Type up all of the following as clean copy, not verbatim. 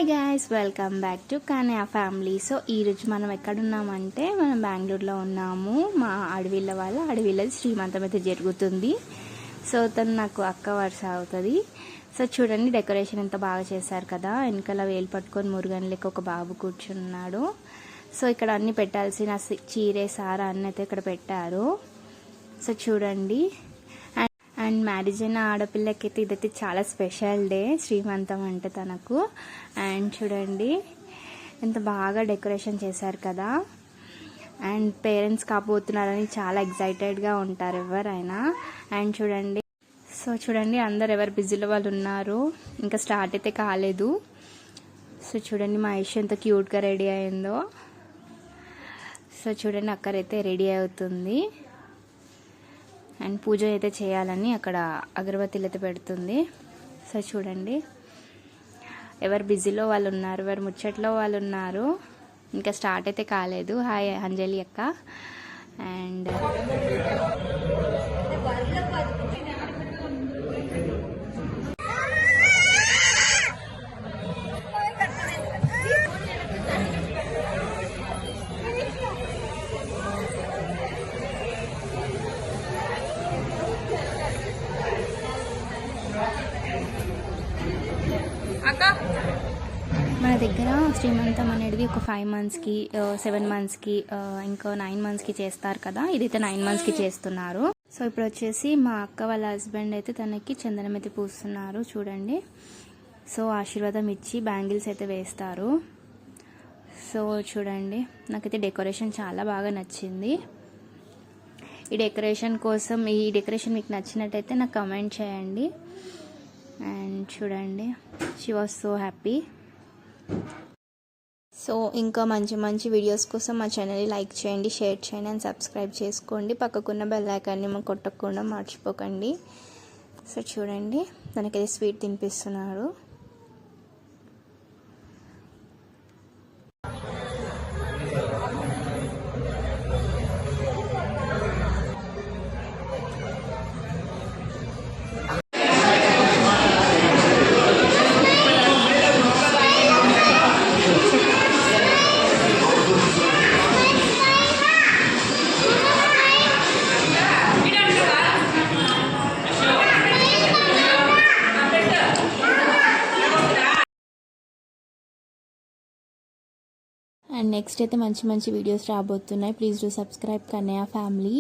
Hi guys, welcome back to Kanya family. So ఈరోజు మనం ఎక్కడున్నామంటే మనం బెంగళూరులో ఉన్నాము. మా అడవిల్లది శ్రీమంతం అయితే జరుగుతుంది. సో తను నాకు అక్క వరుస అవుతుంది. సో చూడండి డెకరేషన్ ఎంత బాగా చేశారు కదా. వెనకాల వేలు పట్టుకొని మురుగన్ లెక్క ఒక బాబు కూర్చున్నాడు. సో ఇక్కడ అన్ని పెట్టాల్సిన చీరే సారా అన్నీ అయితే ఇక్కడ పెట్టారు. సో చూడండి, అండ్ మ్యారేజ్ అయిన ఆడపిల్లకైతే ఇదైతే చాలా స్పెషల్ డే, శ్రీమంతం అంటే తనకు. అండ్ చూడండి ఎంత బాగా డెకరేషన్ చేశారు కదా. అండ్ పేరెంట్స్ కాబోతున్నారని చాలా ఎక్సైటెడ్గా ఉంటారు ఎవరైనా. అండ్ చూడండి, సో చూడండి అందరు ఎవరు బిజీలో వాళ్ళు ఉన్నారు, ఇంకా స్టార్ట్ అయితే కాలేదు. సో చూడండి మా ఐష్ ఎంత క్యూట్గా రెడీ అయిందో. సో చూడండి అక్కడైతే రెడీ అవుతుంది. అండ్ పూజ అయితే చేయాలని అక్కడ అగరబత్తీలు అయితే పెడుతుంది. సో చూడండి ఎవరు బిజీలో వాళ్ళు ఉన్నారు, ఎవరు ముచ్చట్లో వాళ్ళు ఉన్నారు, ఇంకా స్టార్ట్ అయితే కాలేదు. హాయ్ అంజలి అక్క. అండ్ మన దగ్గర శ్రీమంతం అనేది ఒక 5 monthsకి 7 monthsకి ఇంకా 9 monthsకి చేస్తారు కదా. ఇదైతే 9 monthsకి చేస్తున్నారు. సో ఇప్పుడు వచ్చేసి మా అక్క వాళ్ళ హస్బెండ్ అయితే తనకి చందనం అయితే పూస్తున్నారు చూడండి. సో ఆశీర్వాదం ఇచ్చి బ్యాంగిల్స్ అయితే వేస్తారు. సో చూడండి నాకైతే డెకరేషన్ చాలా బాగా నచ్చింది. ఈ డెకరేషన్ మీకు నచ్చినట్టయితే నాకు కమెంట్ చేయండి. అండ్ చూడండి she was so happy. So ఇంకా మంచి వీడియోస్ కోసం మా ఛానల్ని లైక్ చేయండి, షేర్ చేయండి అండ్ సబ్స్క్రైబ్ చేసుకోండి. పక్కకున్న బెల్ ఐకాన్ని కొట్టకుండా మర్చిపోకండి. సో చూడండి తనకైతే స్వీట్ తినిపిస్తున్నారు. అండ్ నెక్స్ట్ అయితే మంచి వీడియోస్ రాబోతున్నాయి. Please do subscribe Kanya family.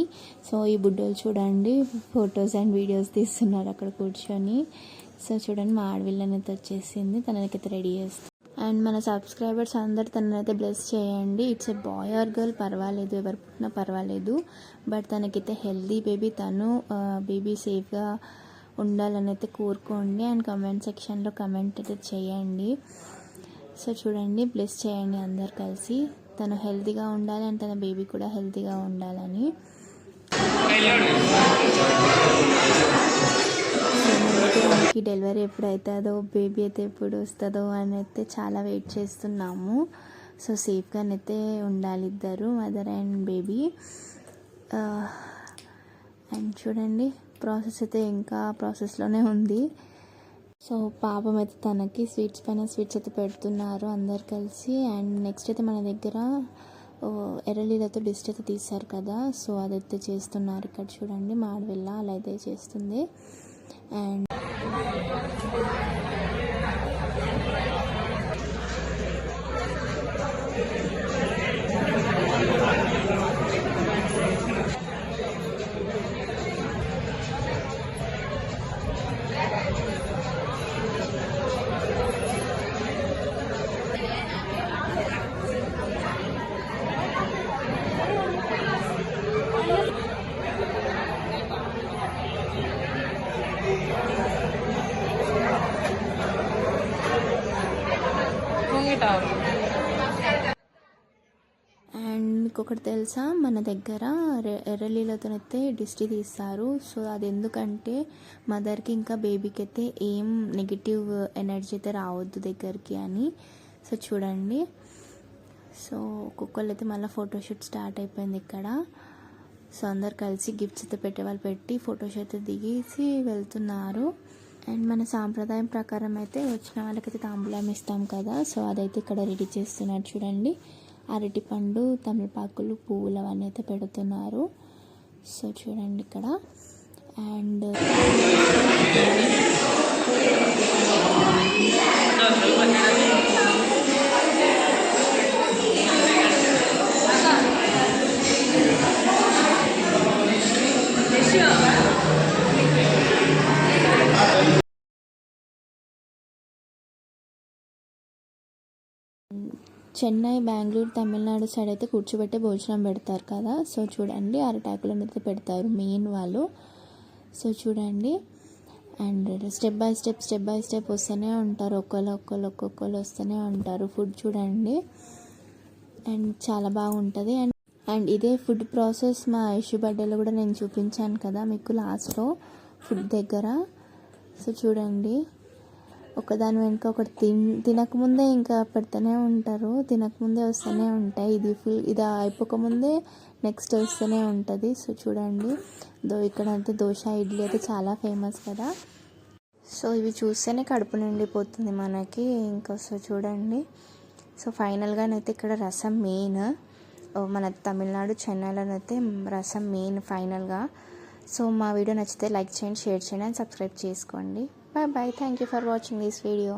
So ఈ బుడ్డోలు చూడండి ఫొటోస్ అండ్ వీడియోస్ తీస్తున్నారు అక్కడ కూర్చొని. సో చూడండి మా ఆడవిల్లనైతే వచ్చేసింది, తనకైతే రెడీ చేస్తుంది. అండ్ మన సబ్స్క్రైబర్స్ అందరు తననైతే బ్లెస్ చేయండి. It's a boy or girl పర్వాలేదు, ఎవరు పుట్టినా పర్వాలేదు, బట్ తనకైతే హెల్దీ బేబీ, తను బేబీ సేఫ్గా ఉండాలని అయితే కోరుకోండి. అండ్ కమెంట్ సెక్షన్లో కమెంట్ అయితే చేయండి. సో చూడండి బ్లెస్ చేయండి అందరు కలిసి, తను హెల్తీగా ఉండాలి అండ్ తన బేబీ కూడా హెల్తీగా ఉండాలని. మనకి డెలివరీ ఎప్పుడు అవుతుందో, బేబీ అయితే ఎప్పుడు వస్తుందో అని అయితే చాలా వెయిట్ చేస్తున్నాము. సో సేఫ్గానైతే ఉండాలి ఇద్దరు, మదర్ అండ్ బేబీ. అండ్ చూడండి ప్రాసెస్ అయితే ఇంకా ప్రాసెస్లోనే ఉంది. సో పాపం అయితే తనకి స్వీట్స్ పైన స్వీట్స్ అయితే పెడుతున్నారు అందరు కలిసి. అండ్ నెక్స్ట్ అయితే మన దగ్గర ఎర్రలీలతో డిస్ట్ అయితే తీస్తారు కదా, సో అదైతే చేస్తున్నారు ఇక్కడ చూడండి. మాడవెల్ల అలా అయితే చేస్తుంది. అండ్ మీకు ఒకటి తెలుసా, మన దగ్గర ఎర్రలీలతోనైతే దిష్టి తీస్తారు. సో అది ఎందుకంటే మదర్కి ఇంకా బేబీకి అయితే ఏం నెగిటివ్ ఎనర్జీ అయితే రావద్దు దగ్గరికి అని. సో చూడండి, సో ఒక్కొక్కళ్ళు అయితే మళ్ళీ ఫోటోషూట్ స్టార్ట్ అయిపోయింది ఇక్కడ. సో అందరు కలిసి గిఫ్ట్స్ అయితే పెట్టేవాళ్ళు పెట్టి ఫొటోస్ అయితే దిగేసి వెళ్తున్నారు. అండ్ మన సాంప్రదాయం ప్రకారం అయితే వచ్చిన వాళ్ళకైతే తాంబూలం ఇస్తాం కదా, సో అదైతే ఇక్కడ రెడీ చేస్తున్నారు చూడండి. అరటిపండు, తమలపాకులు, పువ్వులు అవన్నీ అయితే పెడుతున్నారు. సో చూడండి ఇక్కడ. అండ్ చెన్నై, బెంగళూరు, తమిళనాడు సైడ్ అయితే కూర్చోబెట్టే భోజనం పెడతారు కదా. సో చూడండి అరటాకులను అయితే పెడతారు మెయిన్ వాళ్ళు. సో చూడండి. అండ్ స్టెప్ బై స్టెప్ వస్తూనే ఉంటారు, ఒక్కొక్కరు వస్తూనే ఉంటారు. ఫుడ్ చూడండి. అండ్ చాలా బాగుంటుంది. అండ్ ఇదే ఫుడ్ ప్రాసెస్ మా ఐషు బర్త్డేలో కూడా నేను చూపించాను కదా మీకు లాస్ట్లో ఫుడ్ దగ్గర. సో చూడండి, ఒకదాని వెనుక ఒకటి తినకముందే ఇంకా పెడుతూనే ఉంటారు, తినకముందే వస్తూనే ఉంటాయి. ఇది అయిపోకముందే నెక్స్ట్ వస్తూనే ఉంటుంది. సో చూడండి, ఇక్కడ అయితే దోశ, ఇడ్లీ అయితే చాలా ఫేమస్ కదా. సో ఇవి చూస్తేనే కడుపు నిండిపోతుంది మనకి ఇంకా. సో చూడండి. సో ఫైనల్గానైతే ఇక్కడ రసం మెయిన్. మన తమిళనాడు, చెన్నైలోనైతే రసం మెయిన్ ఫైనల్గా. సో మా వీడియో నచ్చితే లైక్ చేయండి, షేర్ చేయండి అండ్ సబ్స్క్రైబ్ చేసుకోండి. Bye bye. Thank you for watching this video.